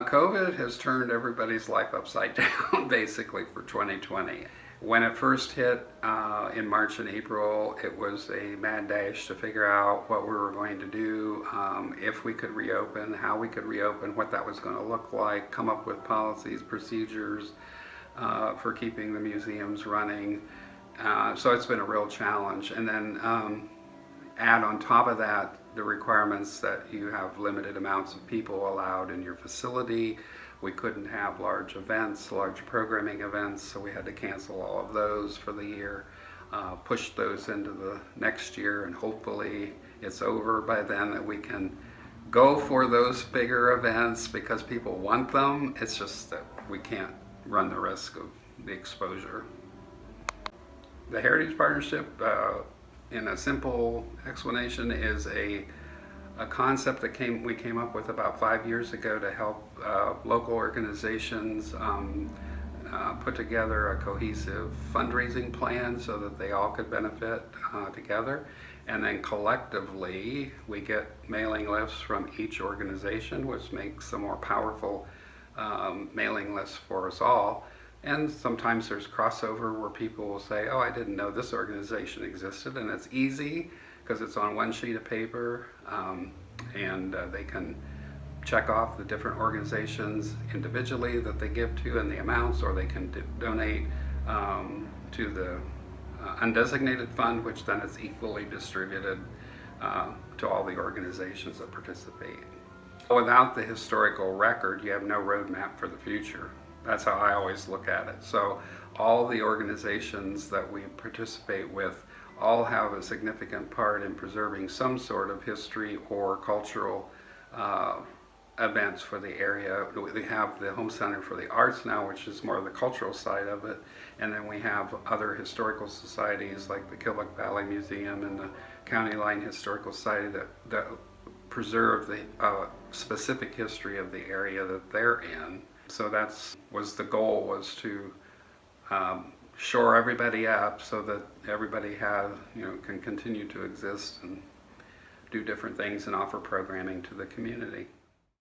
COVID has turned everybody's life upside down basically for 2020. When it first hit in March and April, it was a mad dash to figure out what we were going to do, if we could reopen, how we could reopen, what that was going to look like, come up with policies, procedures for keeping the museums running. So it's been a real challenge. And then add on top of that the requirements that you have limited amounts of people allowed in your facility. We couldn't have large events, large programming events, so we had to cancel all of those for the year, push those into the next year, and hopefully it's over by then that we can go for those bigger events because people want them. It's just that we can't run the risk of the exposure. The Heritage Partnership, in a simple explanation, is a concept that we came up with about 5 years ago to help local organizations put together a cohesive fundraising plan so that they all could benefit together. And then collectively, we get mailing lists from each organization, which makes a more powerful mailing list for us all. And sometimes there's crossover where people will say, oh, I didn't know this organization existed, and it's easy because it's on one sheet of paper, and they can check off the different organizations individually that they give to and the amounts, or they can donate to the undesignated fund, which then is equally distributed to all the organizations that participate. Without the historical record, you have no roadmap for the future. That's how I always look at it. So all the organizations that we participate with all have a significant part in preserving some sort of history or cultural events for the area. We have the Holmes Center for the Arts now, which is more of the cultural side of it, and then we have other historical societies like the Kilbuck Valley Museum and the County Line Historical Society that preserve the specific history of the area that they're in. So the goal was to shore everybody up so that everybody can continue to exist and do different things and offer programming to the community.